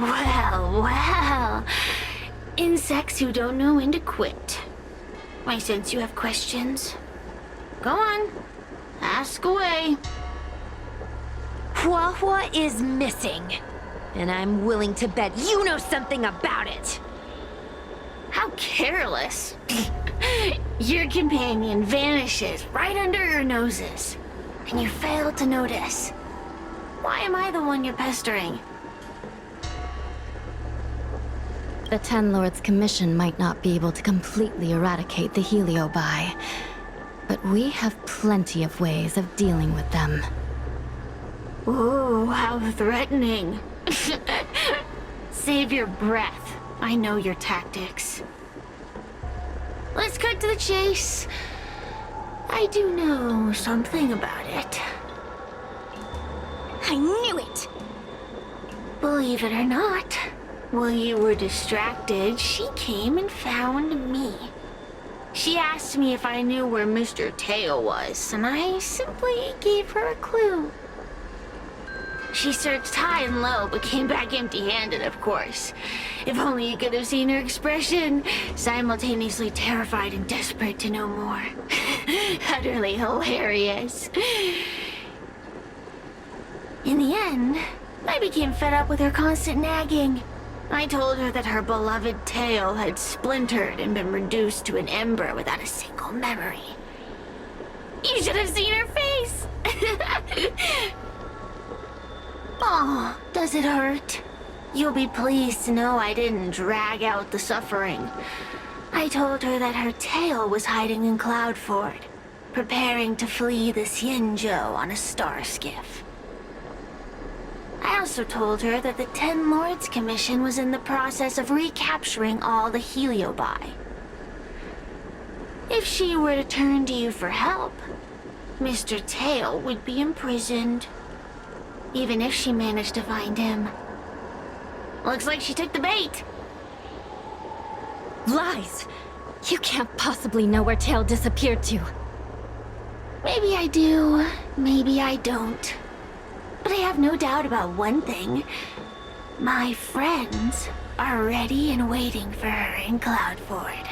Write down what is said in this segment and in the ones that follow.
Well. Insects who don't know when to quit. I sense you have questions. Go on. Ask away. Hua is missing. And I'm willing to bet you know something about it. How careless. Your companion vanishes right under your noses. And you fail to notice. Why am I the one you're pestering? The Ten Lords Commission might not be able to completely eradicate the Heliobi, but we have plenty of ways of dealing with them. Ooh, how threatening. Save your breath. I know your tactics. Let's cut to the chase. I do know something about it. I knew it! Believe it or not, while you were distracted, she came and found me. She asked me if I knew where Mr. Teo was, and I simply gave her a clue. She searched high and low, but came back empty-handed, of course. If only you could have seen her expression, simultaneously terrified and desperate to know more. Utterly hilarious. In the end, I became fed up with her constant nagging. I told her that her beloved tail had splintered and been reduced to an ember without a single memory. You should have seen her face! Oh, does it hurt? You'll be pleased to know I didn't drag out the suffering. I told her that her tail was hiding in Cloudford, preparing to flee the Xianzhou on a star skiff. I also told her that the Ten Lords Commission was in the process of recapturing all the Heliobi. If she were to turn to you for help, Mr. Tail would be imprisoned. Even if she managed to find him. Looks like she took the bait. Lies! You can't possibly know where Tail disappeared to. Maybe I do, maybe I don't. But I have no doubt about one thing. My friends are ready and waiting for her in Cloudford.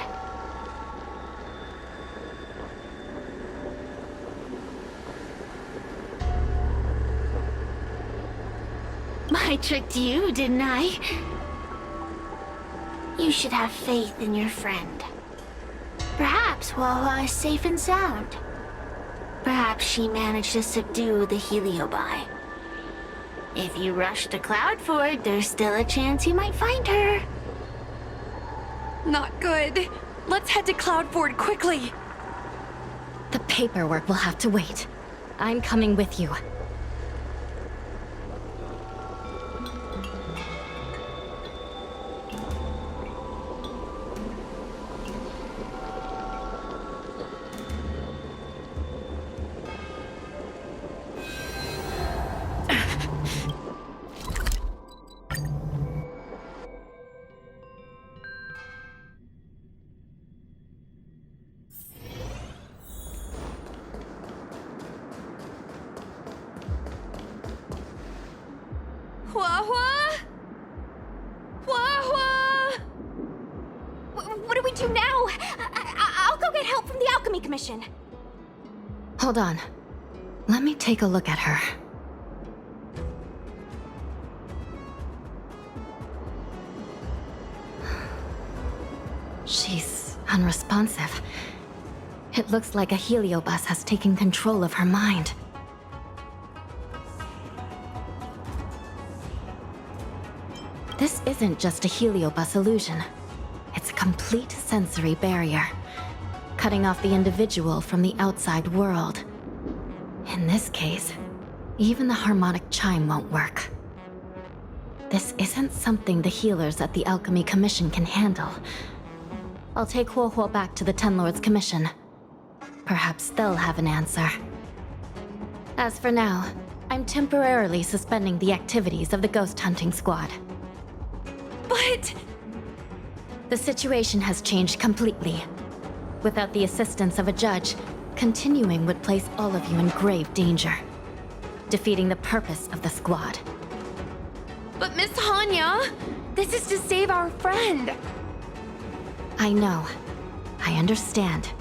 I tricked you, didn't I? You should have faith in your friend. Perhaps Wawa is safe and sound. Perhaps she managed to subdue the Heliobi. If you rush to Cloudford, there's still a chance you might find her. Not good. Let's head to Cloudford quickly. The paperwork will have to wait. I'm coming with you. What do we do now? I'll go get help from the Alchemy Commission. Hold on. Let me take a look at her. She's unresponsive. It looks like a heliobus has taken control of her mind. This isn't just a heliobus illusion. It's a complete sensory barrier, cutting off the individual from the outside world. In this case, even the harmonic chime won't work. This isn't something the healers at the Alchemy Commission can handle. I'll take Huohuo back to the Ten Lords Commission. Perhaps they'll have an answer. As for now, I'm temporarily suspending the activities of the ghost hunting squad. But... The situation has changed completely. Without the assistance of a judge, continuing would place all of you in grave danger, defeating the purpose of the squad. But Miss Hanya, this is to save our friend. I know. I understand.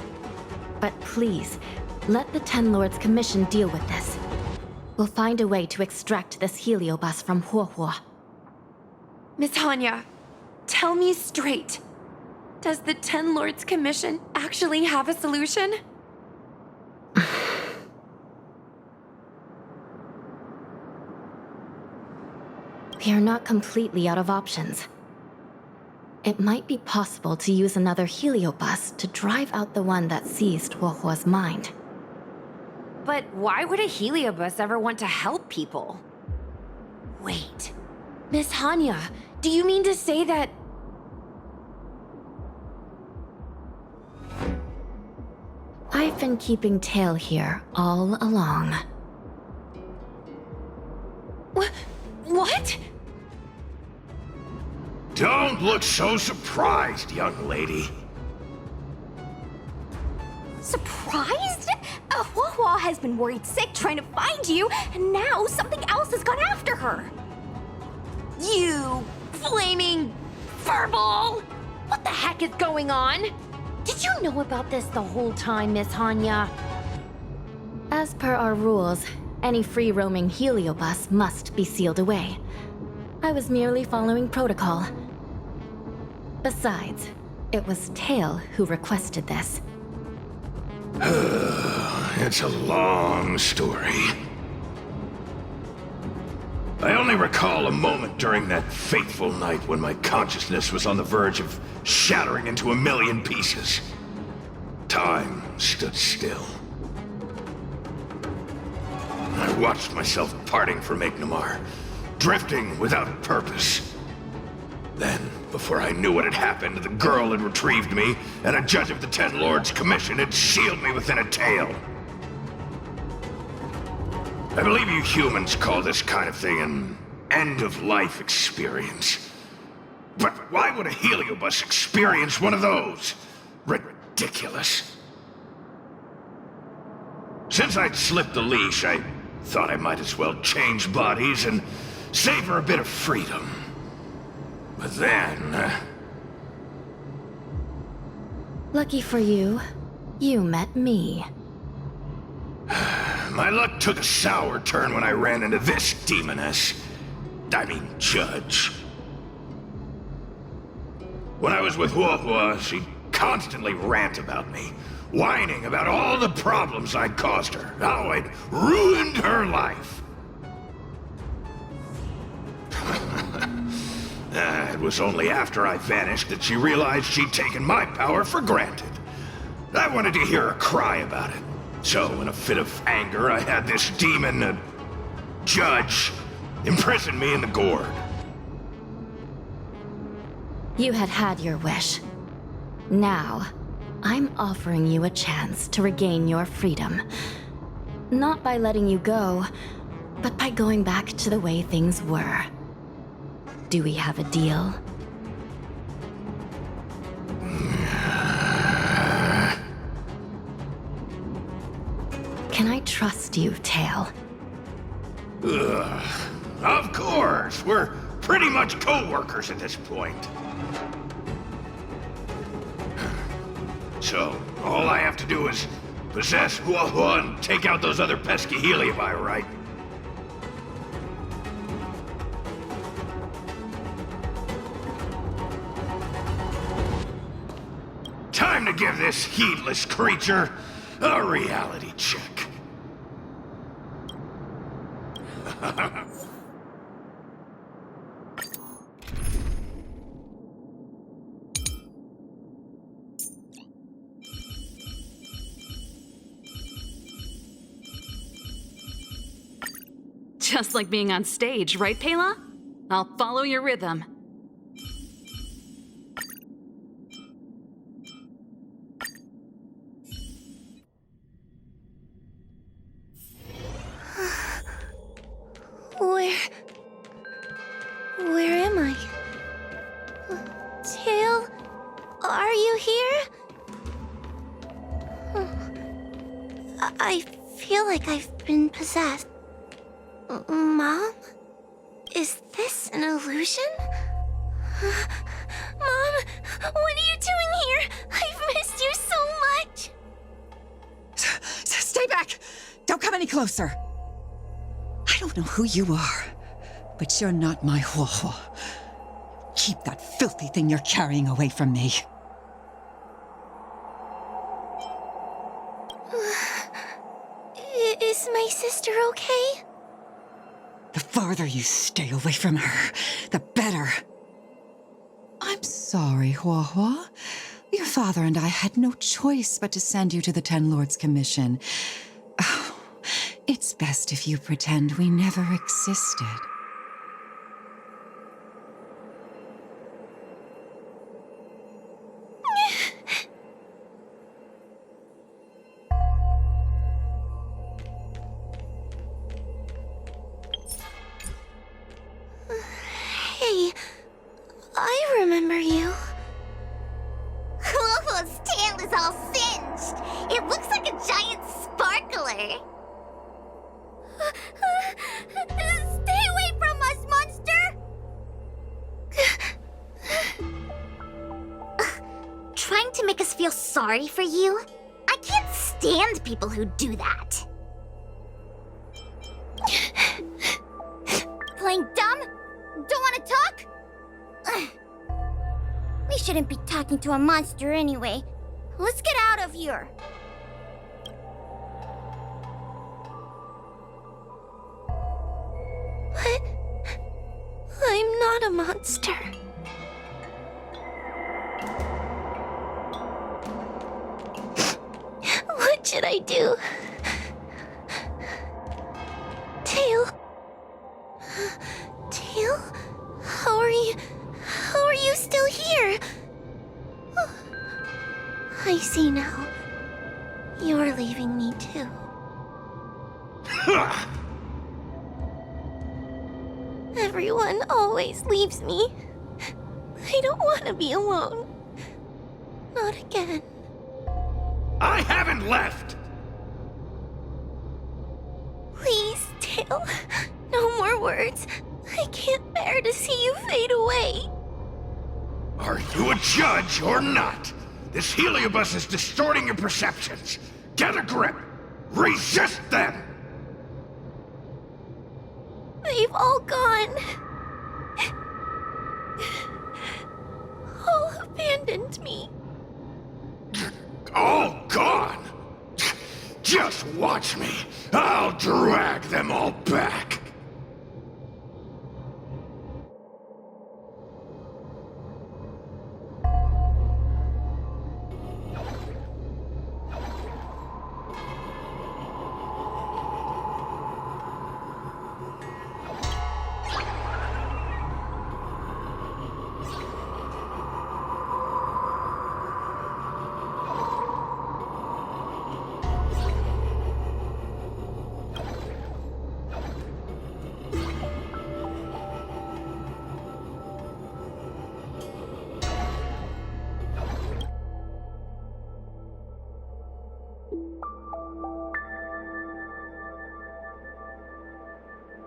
But please, let the Ten Lords Commission deal with this. We'll find a way to extract this heliobus from Huohuo. Miss Hanya, tell me straight. Does the Ten Lords Commission actually have a solution? We are not completely out of options. It might be possible to use another heliobus to drive out the one that seized Huohuo's mind. But why would a heliobus ever want to help people? Wait, Miss Hanya, do you mean to say that... I've been keeping tail here all along. What? Don't look so surprised, young lady. Surprised? Huahua has been worried sick trying to find you, and now something else has gone after her. You flaming furball! What the heck is going on? Did you know about this the whole time, Miss Hanya? As per our rules, any free-roaming heliobus must be sealed away. I was merely following protocol. Besides, it was Tail who requested this. It's a long story. I only recall a moment during that fateful night when my consciousness was on the verge of shattering into a million pieces. Time stood still. I watched myself parting from Ignomar, drifting without purpose. Then, before I knew what had happened, the girl had retrieved me, and a judge of the Ten Lords Commission had sealed me within a tail. I believe you humans call this kind of thing an end-of-life experience. But why would a heliobus experience one of those? Ridiculous. Since I'd slipped the leash, I thought I might as well change bodies and savor a bit of freedom. But then... Lucky for you, you met me. my luck took a sour turn when I ran into this demoness. I mean, judge. When I was with Huohua, she constantly rant about me, whining about all the problems I'd caused her, how I'd ruined her life. It was only after I vanished that she realized she'd taken my power for granted. I wanted to hear her cry about it. So, in a fit of anger, I had this demon, judge, imprison me in the gourd. You had had your wish. Now, I'm offering you a chance to regain your freedom. Not by letting you go, but by going back to the way things were. Do we have a deal? Can I trust you, Tail? Ugh. Of course! We're pretty much co-workers at this point. So, all I have to do is possess Huohua and take out those other pesky heliobi, right? Time to give this heedless creature a reality check. Just like being on stage, right, Pela? I'll follow your rhythm. Where am I? Tail? Are you here? I feel like I've been possessed. Mom? Is this this an illusion? Mom, what are you doing here? I've missed you so much. Stay back! Don't come any closer. I don't know who you are, but you're not my Huohuo. Keep that filthy thing you're carrying away from me. Is my sister okay? The farther you stay away from her, the better. I'm sorry, Huohuo. Your father and I had no choice but to send you to the Ten Lords Commission. Oh, it's best if you pretend we never existed. Hey, I remember you. Huohuo's tail is all singed. It looks like a giant sparkler. Stay away from us, monster! Trying to make us feel sorry for you? I can't stand people who do that. Playing dumb? Don't want to talk? We shouldn't be talking to a monster anyway. Let's get out of here. What? I'm not a monster. What should I do? Tail? Tail? How are you still here? I see now. You're leaving me too. Everyone always leaves me. I don't want to be alone. Not again. I haven't left! Please, Tail. No more words. I can't bear to see you fade away. Are you a judge or not? This heliobus is distorting your perceptions. Get a grip! Resist them! They've all gone. All abandoned me. All gone! Just watch me. I'll drag them all back.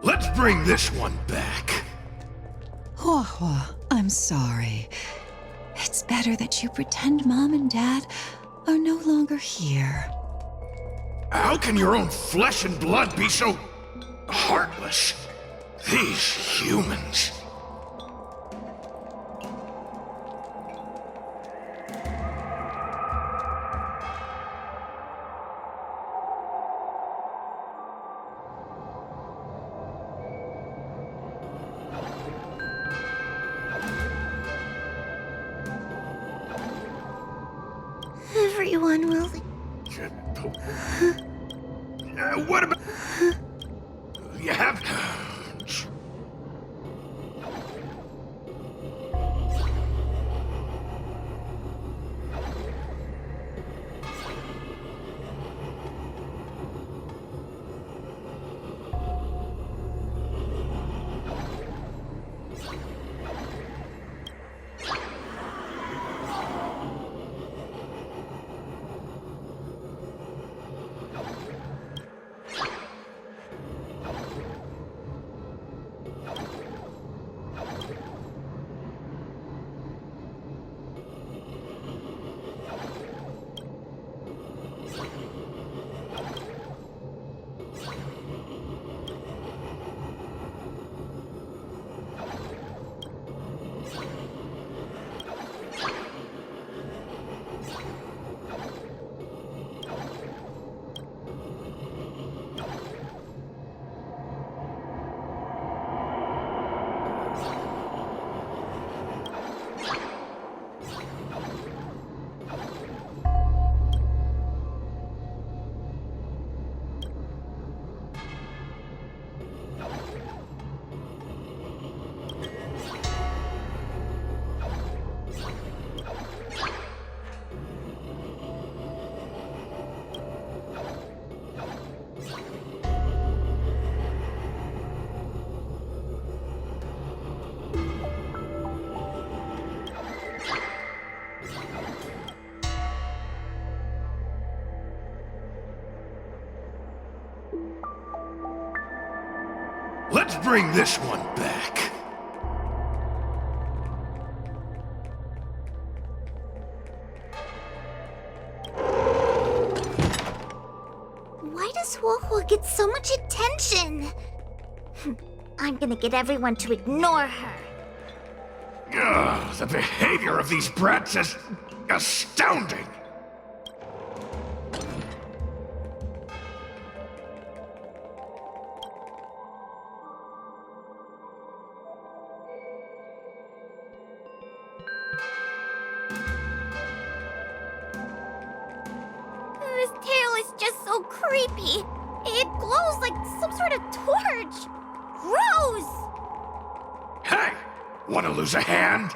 Let's bring this one back. Huohuo, I'm sorry. It's better that you pretend Mom and Dad are no longer here. How can your own flesh and blood be so heartless? These humans. Everyone will. What about... You have... Let's bring this one back. Why does Huohuo get so much attention? I'm gonna get everyone to ignore her. Ugh, the behavior of these brats is astounding. This tail is just so creepy. It glows like some sort of torch. Gross! Hey, want to lose a hand?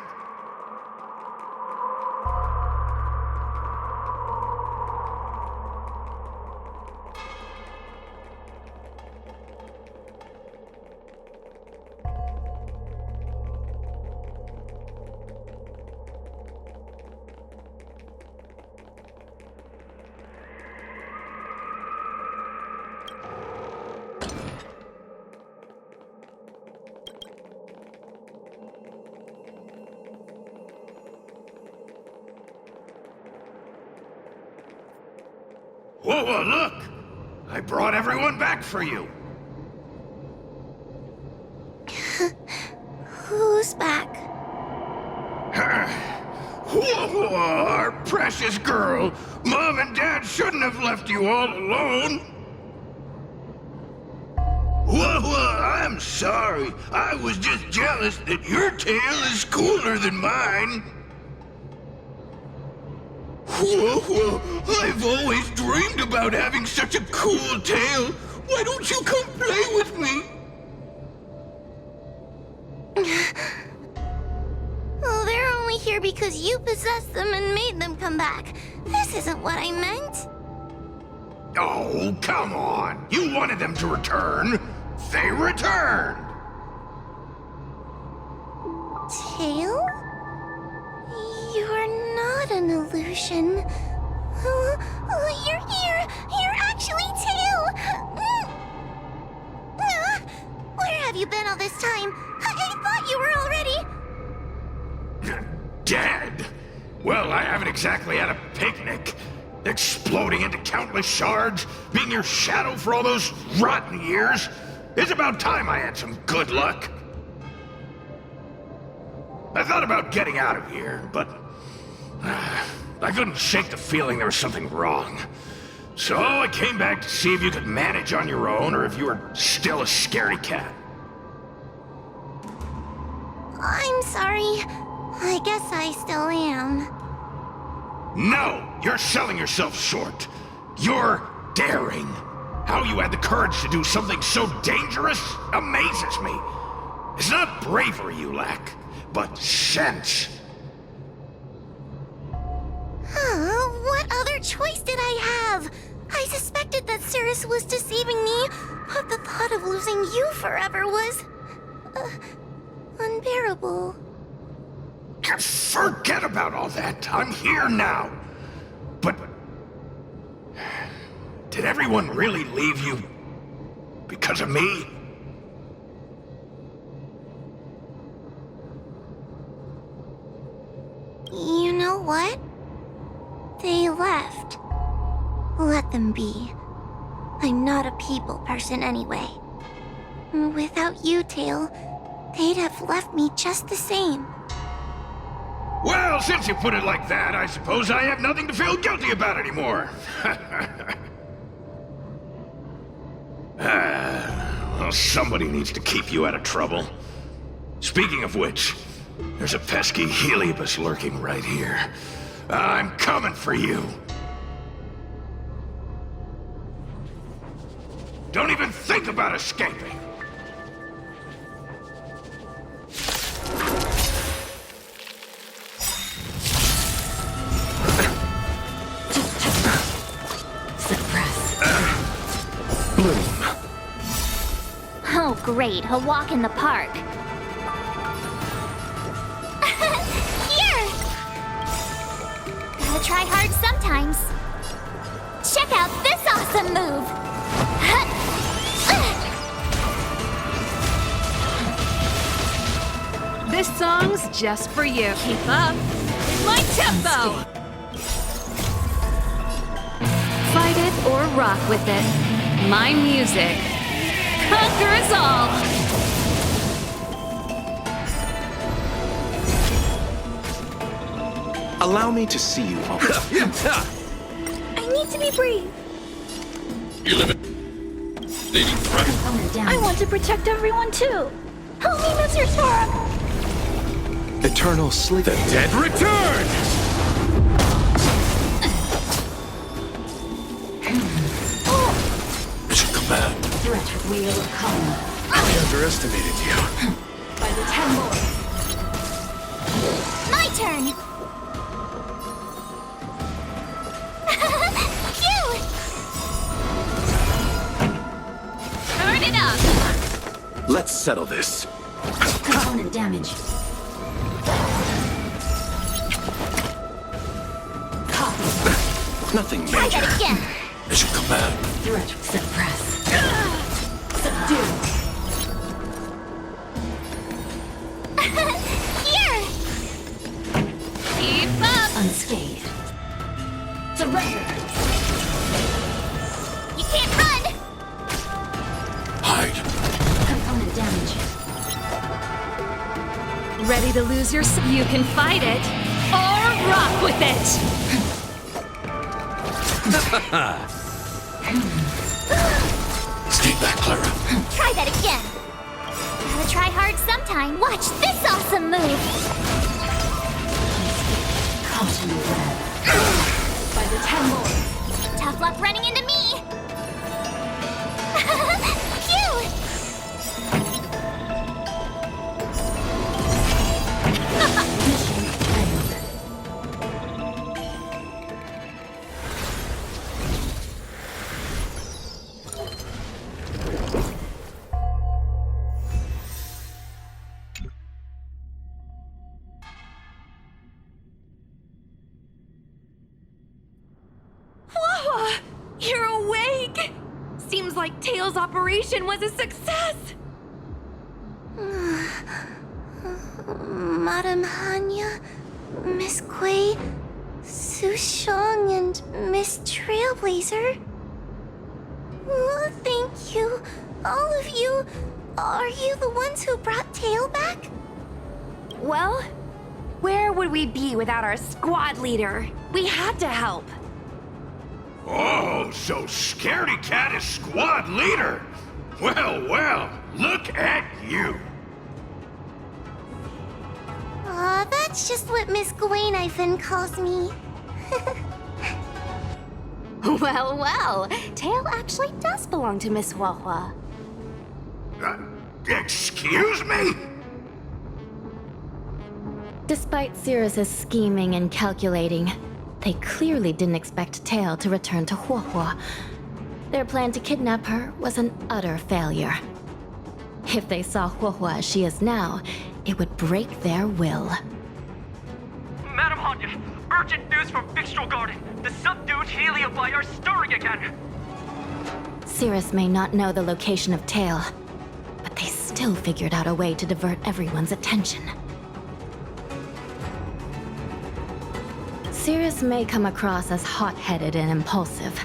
Whoa, look! I brought everyone back for you. Who's back? Whoa, our precious girl. Mom and Dad shouldn't have left you all alone. Whoa, I'm sorry. I was just jealous that your tail is cooler than mine. Whoa, I've always dreamed about having such a cool tail. Why don't you come play with me? Oh, they're only here because you possessed them and made them come back. This isn't what I meant. Oh, come on. You wanted them to return. They returned. Tail? You're not an illusion. You're here! You're actually Tail! Where have you been all this time? I thought you were already... Dead? Well, I haven't exactly had a picnic. Exploding into countless shards, being your shadow for all those rotten years. It's about time I had some good luck. I thought about getting out of here, but I couldn't shake the feeling there was something wrong. So I came back to see if you could manage on your own or if you were still a scaredy cat. I'm sorry. I guess I still am. No! You're selling yourself short. You're daring. How you had the courage to do something so dangerous amazes me. It's not bravery you lack, but sense. What other choice did I have? I suspected that Cirrus was deceiving me, but the thought of losing you forever was... unbearable. Forget about all that. I'm here now. But... did everyone really leave you because of me? You know what? They left. Let them be. I'm not a people person anyway. Without you, Tail, they'd have left me just the same. Well, since you put it like that, I suppose I have nothing to feel guilty about anymore. Well, somebody needs to keep you out of trouble. Speaking of which, there's a pesky Heliobus lurking right here. I'm coming for you. Don't even think about escaping. Oh, great. A walk in the park. Here! Gotta try hard sometimes. Check out this awesome move! This song's just for you. Keep up. My tempo! Fight it or rock with it. My music conquers all! Allow me to see you all. I need to be brave. You live it. Leading front. I want to protect everyone too. Help me, Mr. Sora. Eternal sleep. The dead return! Mission command. Threat wheel come. I underestimated you. By the 10 more. My turn. Phew! Turn it up! Let's settle this. Component damage. Copy. Nothing Try major. that again. Mission command. Threat suppress. Subdue. Here. Keep up! Unscathed. Surrender. You can't run. Hide. Component damage. Ready to lose your you can fight it or rock with it! Stay back, Clara. Try that again. Gotta try hard sometime. Watch this awesome move. Caution web. By the 10 more. Tough luck running into me. Phew! Mission failed. Whoa! You're awake! Seems like Tails' operation was a success! Madame Hanya, Miss Quay, Sushong, and Miss Trailblazer. Oh, thank you. All of you. Are you the ones who brought Tail back? Well, where would we be without our squad leader? We had to help. Oh, so Scaredy Cat is squad leader. Well, well, look at you. Aw, that's just what Miss Gwaynifin calls me. Well, well, Tail actually does belong to Miss Huahua. Excuse me? Despite Cirrus's scheming and calculating, they clearly didn't expect Tail to return to Huahua. Their plan to kidnap her was an utter failure. If they saw Huahua as she is now, it would break their will. Madam Hanya, urgent news from Fixtral Garden. The subdued Heliophi are stirring again. Cirrus may not know the location of Tail, but they still figured out a way to divert everyone's attention. Cirrus may come across as hot-headed and impulsive,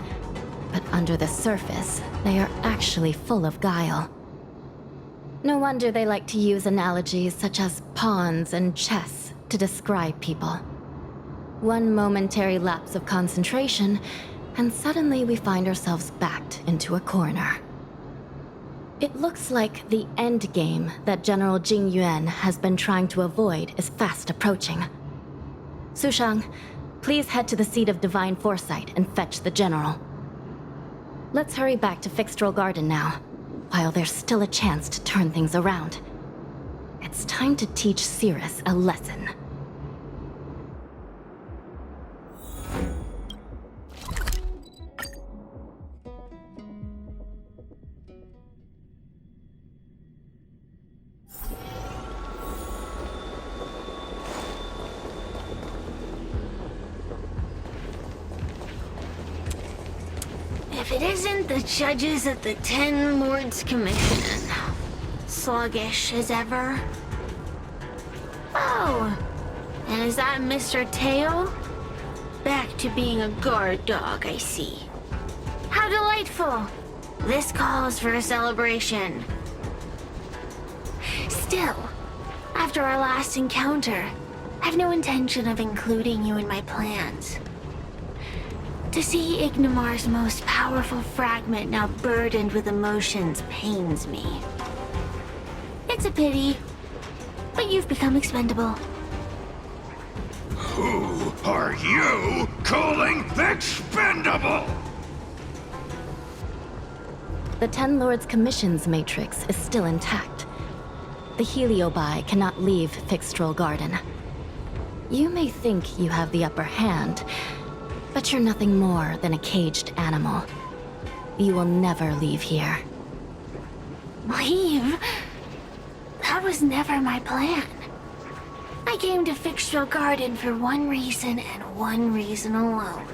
but under the surface, they are actually full of guile. No wonder they like to use analogies such as pawns and chess to describe people. One momentary lapse of concentration, and suddenly we find ourselves backed into a corner. It looks like the end game that General Jing Yuan has been trying to avoid is fast approaching. Sushang, please head to the seat of Divine Foresight and fetch the General. Let's hurry back to Fixtral Garden now, while there's still a chance to turn things around. It's time to teach Cirrus a lesson. If it isn't the judges at the Ten Lords Commission, sluggish as ever. Oh, and is that Mr. Teo? Back to being a guard dog, I see. How delightful! This calls for a celebration. Still, after our last encounter, I've no intention of including you in my plans. To see Ignimar's most powerful fragment now burdened with emotions pains me. It's a pity, but you've become expendable. Who are you calling expendable? The Ten Lords' commissions matrix is still intact. The Heliobi cannot leave Fixtral Garden. You may think you have the upper hand, but you're nothing more than a caged animal. You will never leave here. Leave? That was never my plan. I came to Fixtral Garden for one reason and one reason alone.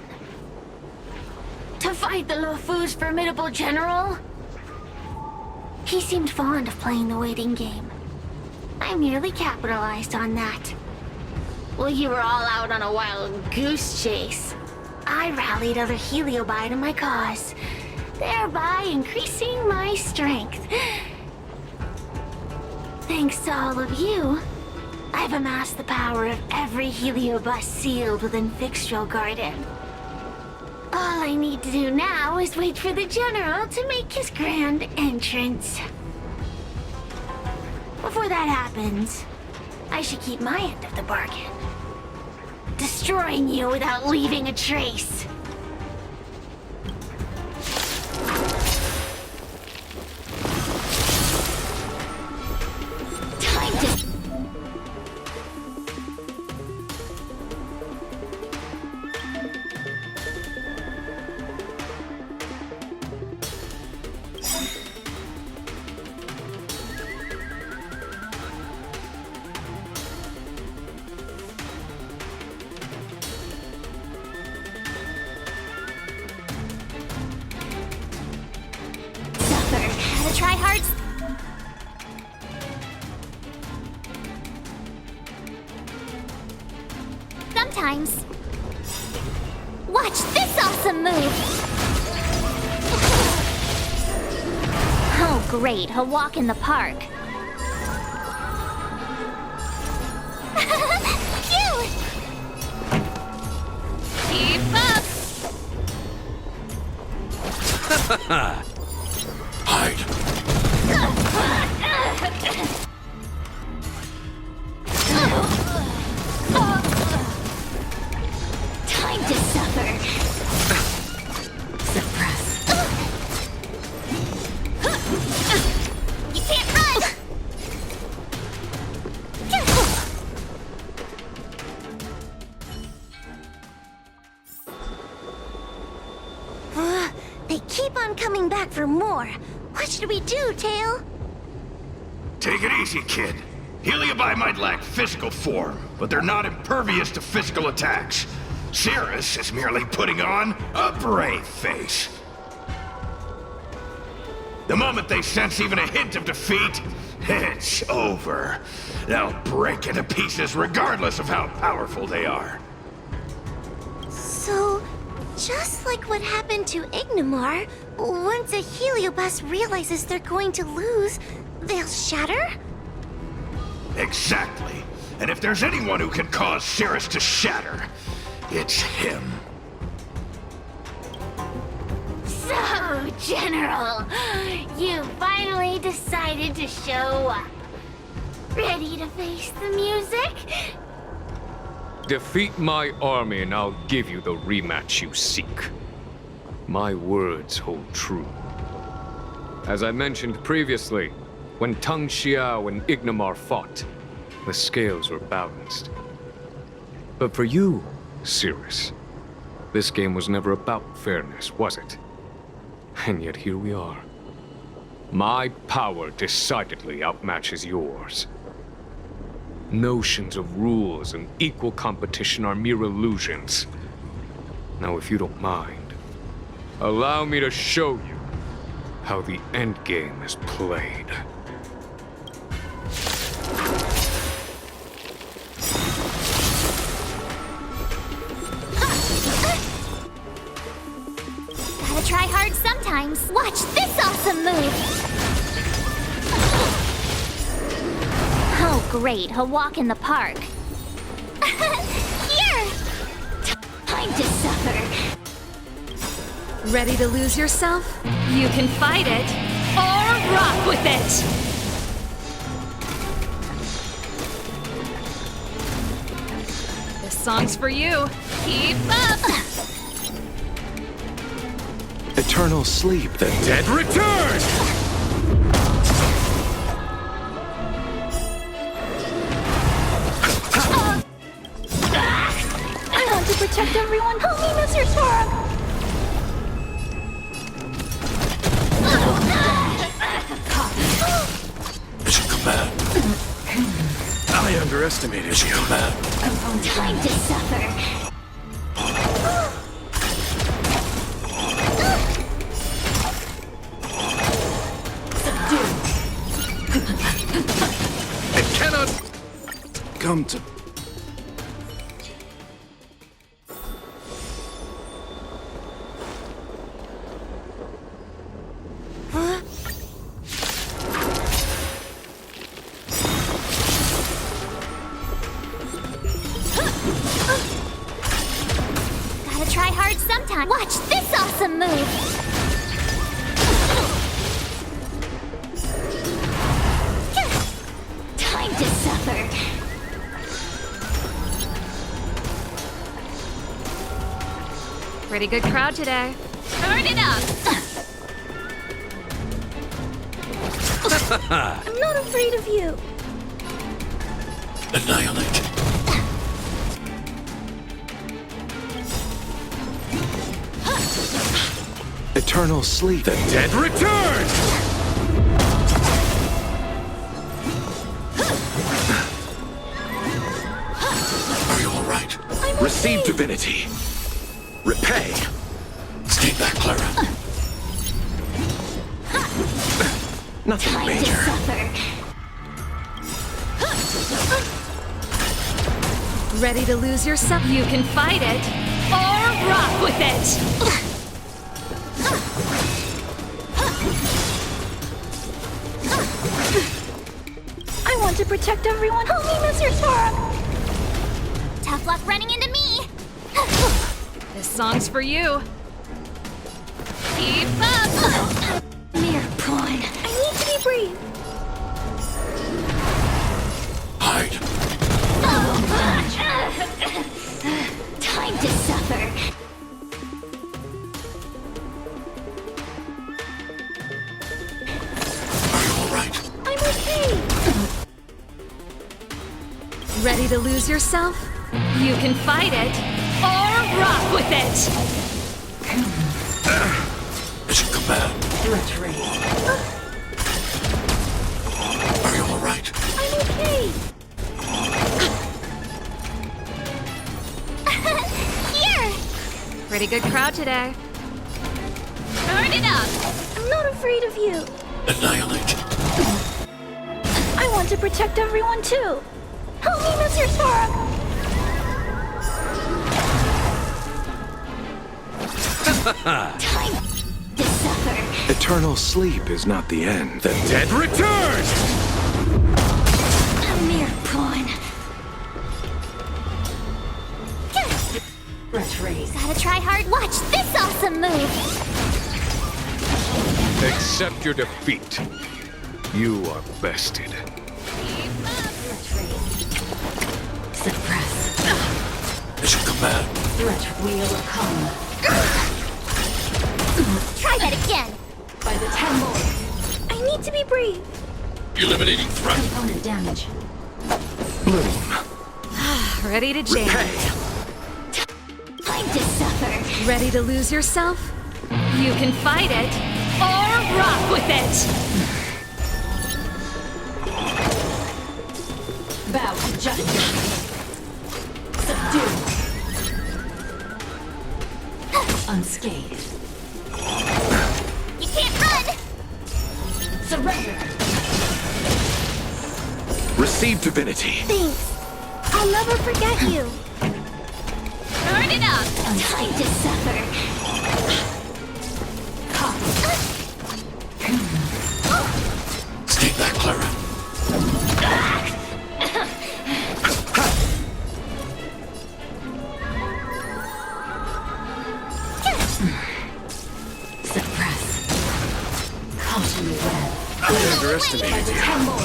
To fight the Lofu's formidable general? He seemed fond of playing the waiting game. I merely capitalized on that. While you were all out on a wild goose chase, I rallied other Heliobi to my cause, thereby increasing my strength. Thanks to all of you, I've amassed the power of every Heliobus sealed within Fixtral Garden. All I need to do now is wait for the General to make his grand entrance. Before that happens, I should keep my end of the bargain. Destroying you without leaving a trace. Time to... The tryhards? Sometimes. Watch this awesome move! Oh great, a walk in the park. Cute! Keep up! Hide. Time to suffer. Suppress. You can't run! They keep on coming back for more. What should we do, Tail? Take it easy, kid. Heliobi might lack physical form, but they're not impervious to physical attacks. Cirrus is merely putting on a brave face. The moment they sense even a hint of defeat, it's over. They'll break into pieces regardless of how powerful they are. So, just like what happened to Ignimar, once a Heliobus realizes they're going to lose, they'll shatter? Exactly. And if there's anyone who can cause Cirrus to shatter, it's him. So, General, you finally decided to show up. Ready to face the music? Defeat my army and I'll give you the rematch you seek. My words hold true. As I mentioned previously, when Tung Xiao and Ignimar fought, the scales were balanced. But for you, Cirrus, this game was never about fairness, was it? And yet here we are. My power decidedly outmatches yours. Notions of rules and equal competition are mere illusions. Now, if you don't mind, allow me to show you how the endgame is played. great, a walk in the park. Here! Time to suffer. Ready to lose yourself? You can fight it or rock with it! This song's for you. Keep up! Eternal sleep. The dead return! I want to protect everyone. Help me, Mr. Storm! Mission command. I underestimated Mission you. command. Time to suffer. It cannot come to. Gotta try hard sometime. Watch this awesome move! Time to suffer. Pretty good crowd today. Turn it up! I'm not afraid of you. Annihilate. Eternal sleep. The dead return! Are you alright? Receive divinity. Repay. Stay back, Clara. Nothing Time to major. suffer. Ready to lose yourself? You can fight it or rock with it! I want to protect everyone. Help me, Mr. Storm! Tough luck running into me! This song's for you. Keep up! Mere pawn. I need to be brave. Hide. Time to suffer. Are you alright? I'm okay. Ready to lose yourself? You can fight it or rock with it! Mission command. Are you alright? I'm okay. Here! Pretty good crowd today. Turn it up! I'm not afraid of you. Annihilate. I want to protect everyone too. Help me, Mr. Storm! Time to suffer. Eternal sleep is not the end. The dead return! A mere pawn. Gotta try hard. Watch this awesome move. Accept your defeat. You are bested. Mission command. Try that again. By the 10 more. I need to be brave. Eliminating threat. Bloom. Ready to jam. Repay. Time to suffer. Ready to lose yourself? You can fight it or rock with it! Bow to justice. Subdue. Unscathed. You can't run. Surrender. Receive divinity. Thanks. I'll never forget you. Turn it up! Time to suffer. Stay back, Clara. underestimated you. 10 more.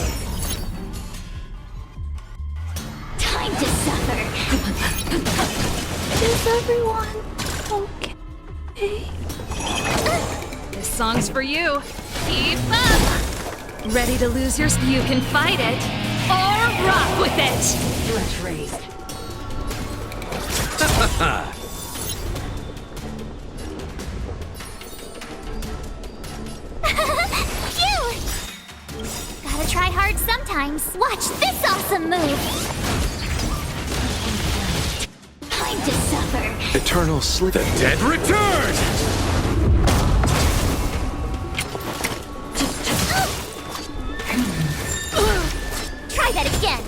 Time to suffer. Is everyone okay? This song's for you. Keep up! Ready to lose yours? You can fight it, or rock with it! Threat raised. Phew! Gotta try hard sometimes. Watch this awesome move. Time to suffer. Eternal sleep. The dead return! Try that again.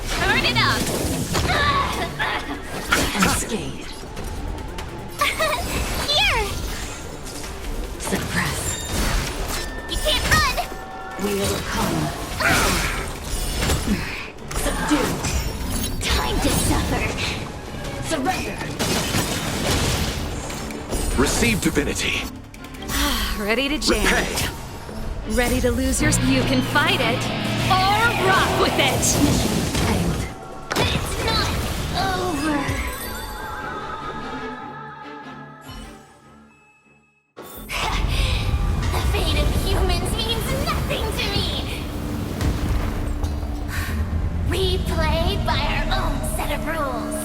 Turn it up! Unscathed. Here! Suppress. You can't run! Wheel come. Subdue. Time to suffer. Surrender. Receive divinity. Ready to jam. Repay. Ready to lose yours? You can fight it, or rock with it! End. It's not over. The fate of humans means nothing to me. We play by our own set of rules.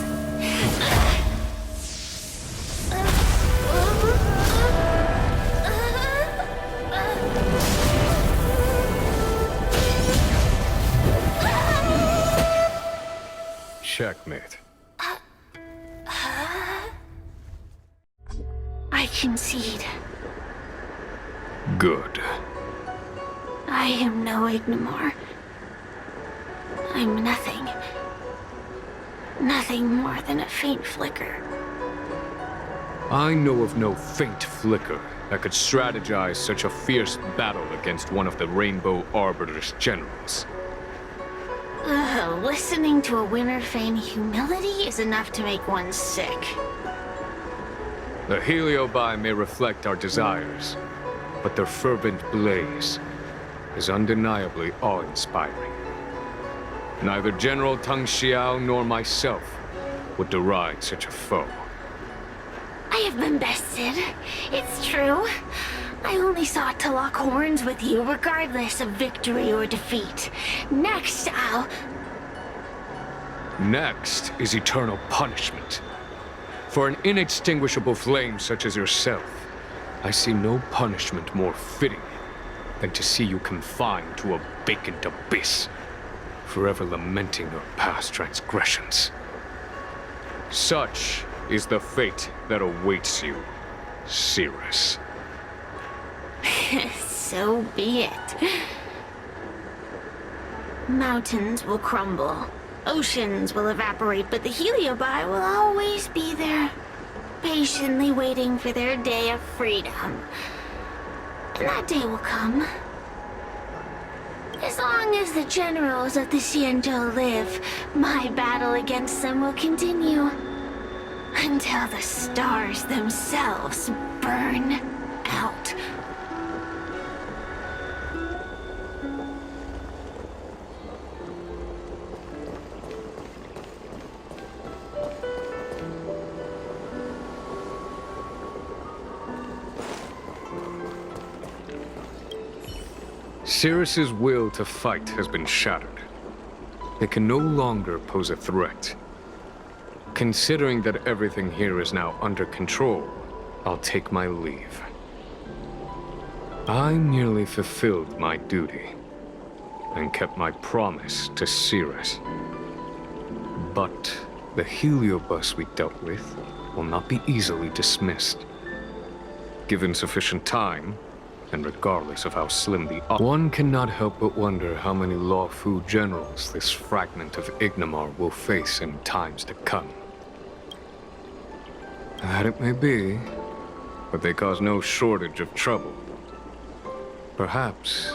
Checkmate. I concede. Good. I am no Ignimar. I'm nothing. Nothing more than a faint flicker. I know of no faint flicker that could strategize such a fierce battle against one of the Rainbow Arbiter's generals. Listening to a winner feign humility is enough to make one sick. The Heliobi may reflect our desires, but their fervent blaze is undeniably awe-inspiring. Neither General Tang Xiao nor myself would deride such a foe. I have been bested. It's true. I only sought to lock horns with you regardless of victory or defeat. Next, Next is eternal punishment. For an inextinguishable flame such as yourself, I see no punishment more fitting than to see you confined to a vacant abyss, forever lamenting your past transgressions. Such is the fate that awaits you, Cirrus. So be it. Mountains will crumble. Oceans will evaporate, but the Heliobi will always be there, patiently waiting for their day of freedom. And that day will come. As long as the generals of the Xianzhou live, my battle against them will continue. Until the stars themselves burn out. Cirrus's will to fight has been shattered. They can no longer pose a threat. Considering that everything here is now under control, I'll take my leave. I merely fulfilled my duty and kept my promise to Cirrus. But the Heliobus we dealt with will not be easily dismissed. Given sufficient time, and regardless of how slim the odds, one cannot help but wonder how many Luofu generals this fragment of Ignimar will face in times to come. That it may be, but they cause no shortage of trouble. Perhaps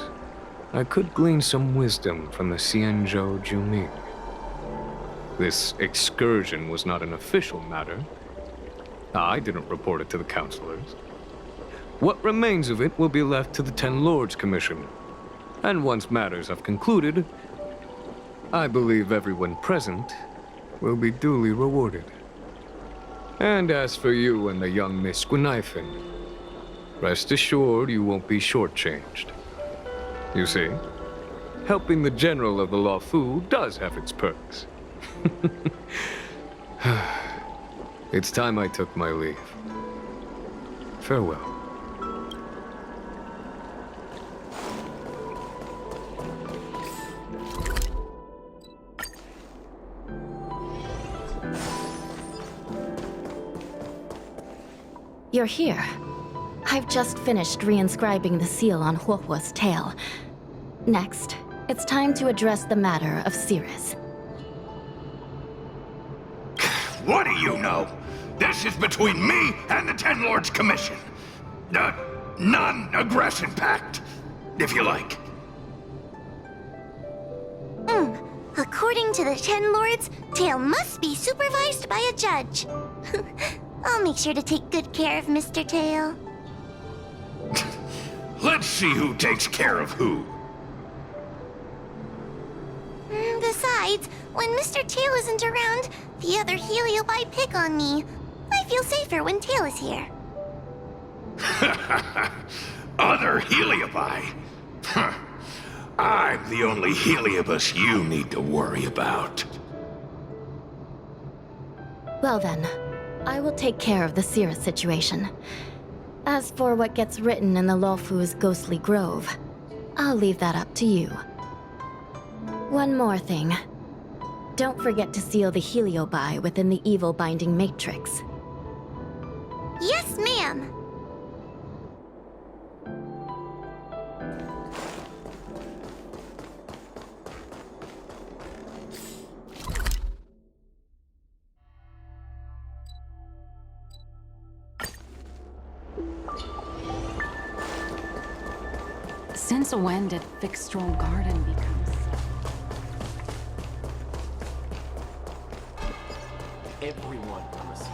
I could glean some wisdom from the Xianzhou Juming. This excursion was not an official matter. I didn't report it to the counselors. What remains of it will be left to the Ten Lords Commission. And once matters have concluded, I believe everyone present will be duly rewarded. And as for you and the young Miss Gwynaifin, rest assured you won't be shortchanged. You see, helping the General of the Lawfu does have its perks. It's time I took my leave. Farewell. You're here. I've just finished reinscribing the seal on Huohuo's tail. Next, it's time to address the matter of Cirrus. What do you know? This is between me and the Ten Lords Commission. The non-aggression pact, if you like. According to the Ten Lords, Tail must be supervised by a judge. I'll make sure to take good care of Mr. Tail. Let's see who takes care of who. Besides, when Mr. Tail isn't around, the other Heliobi pick on me. I feel safer when Tail is here. Other Heliobi? Huh. I'm the only Heliobus you need to worry about. Well then, I will take care of the Cirrus situation. As for what gets written in the Lawfu's ghostly grove, I'll leave that up to you. One more thing. Don't forget to seal the Heliobi within the evil binding matrix. Yes, ma'am. Since when did Fixstrom Garden become so? Everyone must.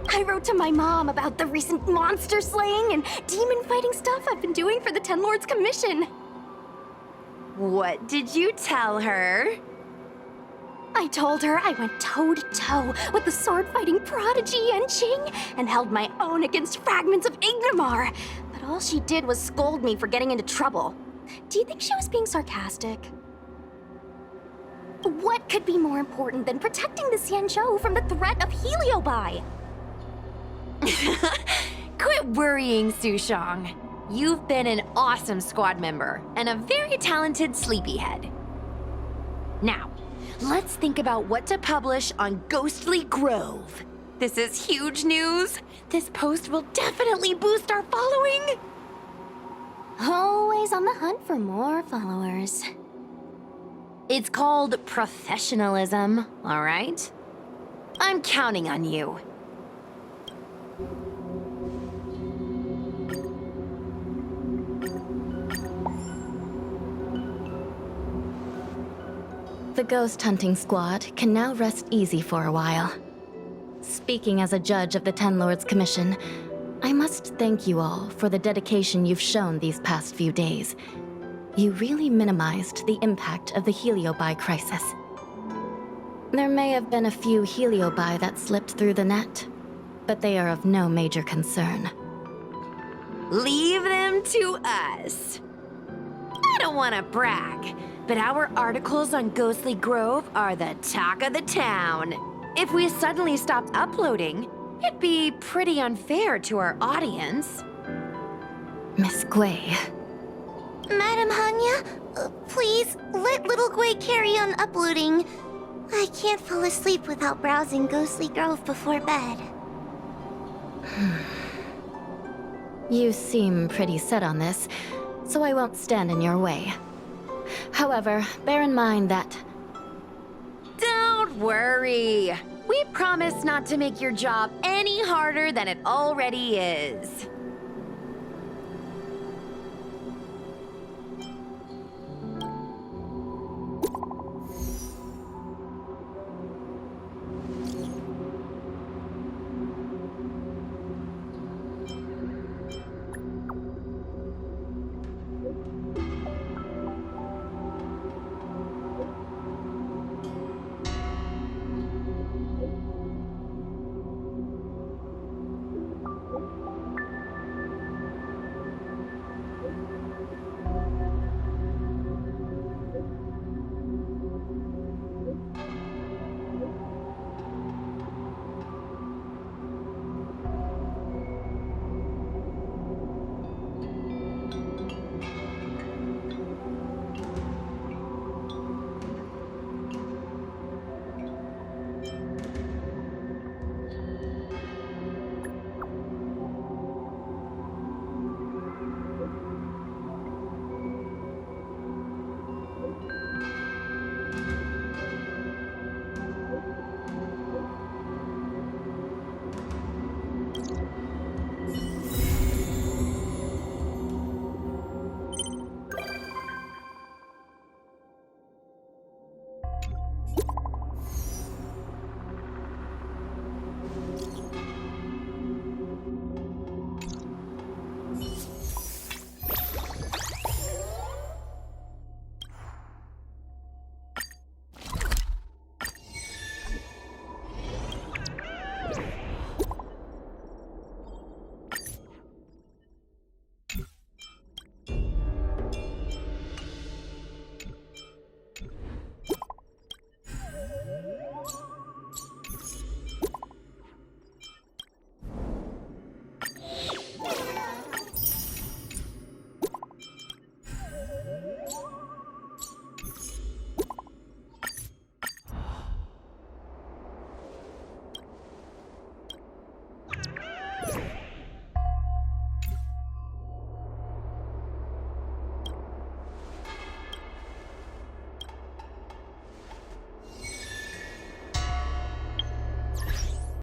I wrote to my mom about the recent monster slaying and demon fighting stuff I've been doing for the Ten Lords Commission. What did you tell her? I told her I went toe-to-toe with the sword-fighting prodigy Yanqing and held my own against fragments of Ignamar. But all she did was scold me for getting into trouble. Do you think she was being sarcastic? What could be more important than protecting the Xianzhou from the threat of Heliobi? Quit worrying, Sushang. You've been an awesome squad member and a very talented sleepyhead. Now, let's think about what to publish on Ghostly Grove. This is huge news. This post will definitely boost our following. Always on the hunt for more followers. It's called professionalism, all right? I'm counting on you. The ghost hunting squad can now rest easy for a while. Speaking as a judge of the Ten Lords Commission, I must thank you all for the dedication you've shown these past few days. You really minimized the impact of the Heliobi crisis. There may have been a few Heliobi that slipped through the net, but they are of no major concern. Leave them to us. I don't want to brag, but our articles on Ghostly Grove are the talk of the town. If we suddenly stopped uploading, it'd be pretty unfair to our audience. Miss Gui. Madam Hanya, please let little Gui carry on uploading. I can't fall asleep without browsing Ghostly Grove before bed. You seem pretty set on this, so I won't stand in your way. However, bear in mind that... Don't worry. We promise not to make your job any harder than it already is.